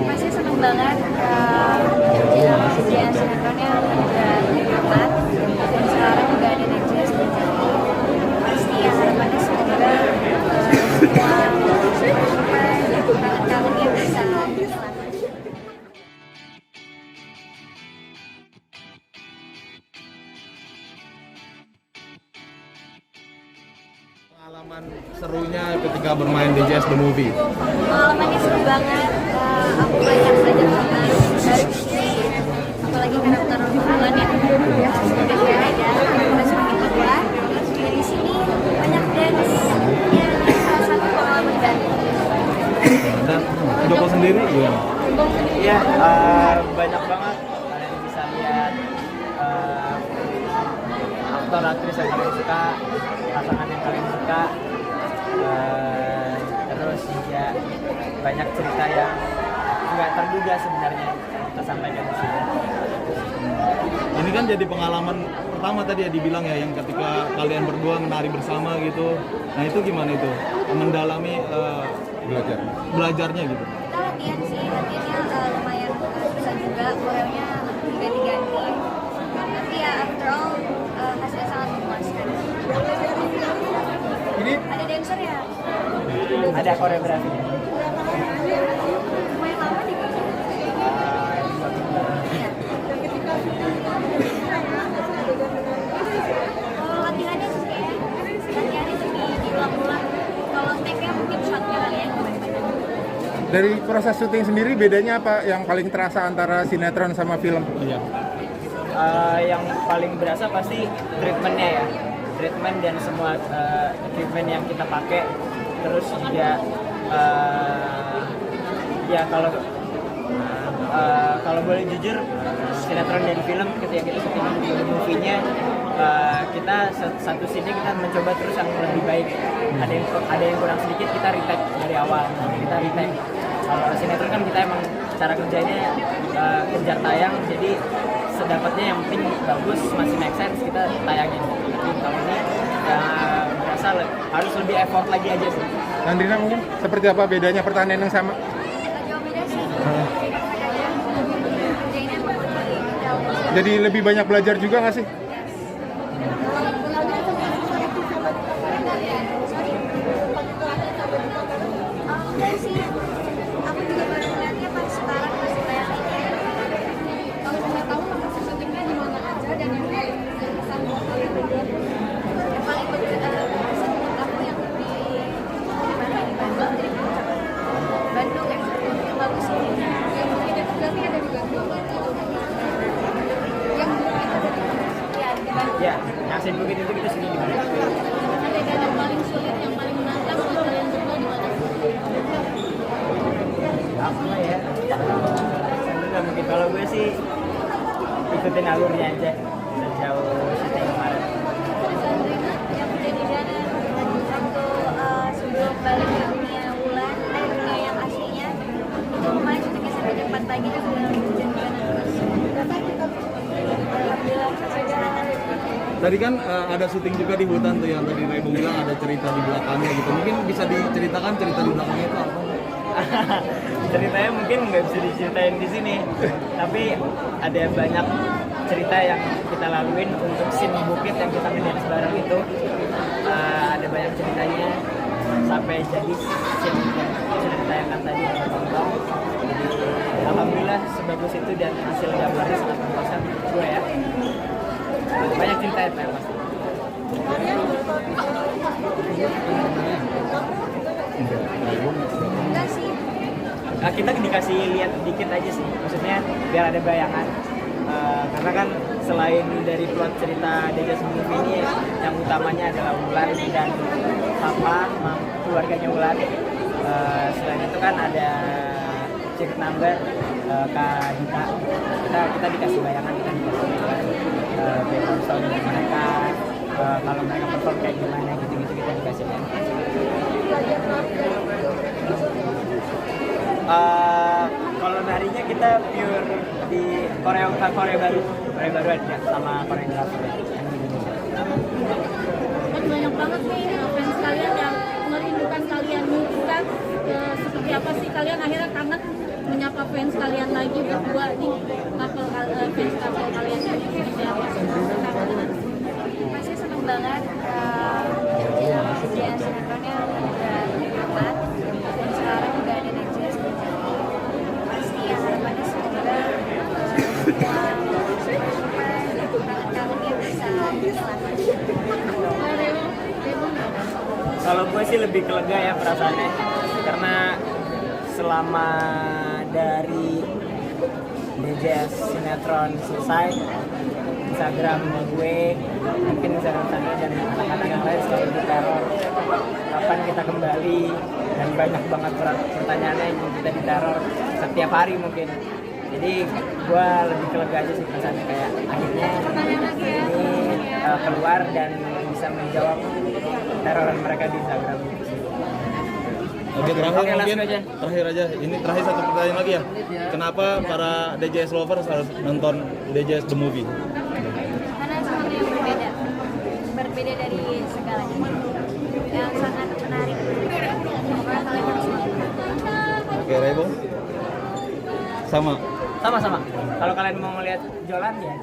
Masih seneng banget yang sinetronnya udah tamat dan sekarang udah ada Next pasti yang harapannya semoga semua kangen-kangennya bisa hilang. Pengalaman serunya ketika bermain di JS The Movie. Pengalamannya seru banget, aku banyak belajar banget dari sini, apalagi karakter hubungan yang sebagai beda, kita semakin tua. Dari sini banyak dance, ya salah satu pengalaman baru. Dan Joko sendiri gimana? Iya, banyak banget kalian bisa lihat aktor aktris yang kalian suka, pasangan yang kalian suka, terus juga banyak cerita yang nggak terduga sebenarnya kita sampaikan di sini. Ini kan jadi pengalaman pertama tadi ya dibilang ya, yang ketika kalian berdua menari bersama gitu. Nah itu gimana itu? Mendalami belajarnya gitu. Kita latihan sih, latihannya lumayan susah juga, koreonya ganti-ganti. Tapi ya after all hasilnya sangat memuaskan. Ini Ada dancer ya? Ada koreografinya. Lumayan lama nih kayaknya. Iya. Kalau latihannya sih kayak latihannya sih diulang-ulang. Kalau take-nya mungkin shotnya kali ya banyak-banyak. Dari proses syuting sendiri bedanya apa yang paling terasa antara sinetron sama film? iya. Yang paling berasa pasti treatmentnya ya, treatment dan semua equipment yang kita pakai, terus juga ya kalau boleh jujur, sinetron dan film ketika kita syuting movie-nya, kita satu scene kita mencoba terus yang lebih baik. Ada yang kurang sedikit, kita retake dari awal, kita retake. Kalau sinetron kan kita emang cara kerjanya kejar tayang, jadi sedapatnya yang penting bagus, masih make sense, kita tayangin. Tapi kalau ini berasa harus lebih effort lagi aja sih. Nandrina mungkin seperti apa bedanya pertandingan yang sama? Nggak jauh beda sih. Kerjainnya emang lebih jauh. Jadi lebih banyak belajar juga nggak sih? Enggak sih, aku juga baru ngeliatnya pas sekarang masih kayak kalau boleh tahu lokasi syutingnya di mana aja dan yang paling berkesan buat kalian berdua? Yang paling berkesan menurut aku yang di mana, di Bandung, jadi Bandung ya, yang bagus sih. Yang bukit itu berarti ada di Bandung. Yang bukit ada di Bandung. Iya, di Bandung. Ya, ngasih bukit itu kita sini di mana? Adegan yang paling sulit, yang paling menantang buat kalian berdua di mana? Apa ya? Nggak mungkin, kalau gue sih ikutin alurnya aja sejauh syuting kemarin. Yang menjadi dana waktu sebelum balik ke dunia bulan, dunia yang aslinya itu kemarin syutingnya sampai jam 4 pagi dan udah hujan-hujanan terus. Alhamdulillah selesai jalan. Tadi kan ada syuting juga di hutan tuh yang tadi Rebo bilang ada cerita di belakangnya gitu. Mungkin bisa diceritakan cerita di belakangnya itu apa? Ceritanya mungkin nggak bisa diceritain di sini, tapi ada banyak cerita yang kita laluin untuk scene bukit yang kita ngedance bareng itu. Ada banyak ceritanya sampai jadi scene cerita yang kan tadi kita tonton. Jadi alhamdulillah sebagus itu dan hasil gambarnya sangat memuaskan gue ya. Banyak cerita ya pasti. Enggak sih. Kita dikasih lihat dikit aja sih, maksudnya biar ada bayangan. Karena kan selain dari plot cerita Dejas Movie ini, yang utamanya adalah Wulan dan Papa, keluarganya Wulan. Selain itu kan ada secret number Kak Dita. Kita dikasih bayangan, kita dikasih background story dari mereka, kalau mereka perform kayak gimana gitu-gitu kita dikasih lihat. Kalau narinya kita pure di Korea baru aja sama koreografer yang di Indonesia. Kan banyak banget nih fans kalian yang merindukan kalian, kan seperti apa sih kalian akhirnya kangen menyapa fans kalian lagi berdua nih, fans couple kalian ini seperti apa? Masih seneng banget dia sinetronnya udah tamat dan sekarang udah ada Nejas. Pasti ya harapannya semoga tahunnya bisa selamat. Kalau gue sih lebih kelega ya perasaannya, karena selama dari DJS sinetron selesai, Instagram gue, mungkin Instagram saya dan anak-anak yang lain selalu diteror. Kapan kita kembali? Dan banyak banget pertanyaannya yang kita diteror setiap hari mungkin. Jadi gue lebih kelega aja sih perasaannya, kayak akhirnya ini keluar dan bisa menjawab teroran mereka di Instagram. Oke, terakhir Oke, mungkin langsung aja. terakhir aja. Ini terakhir satu pertanyaan lagi ya. Kenapa para DJS lovers harus nonton DJS The Movie? Karena sesuatu yang berbeda dari segalanya, yang sangat menarik. Pokoknya kalian harus nonton. Oke, Rebo. Sama. Sama-sama. Kalau kalian mau ngeliat Jolan ya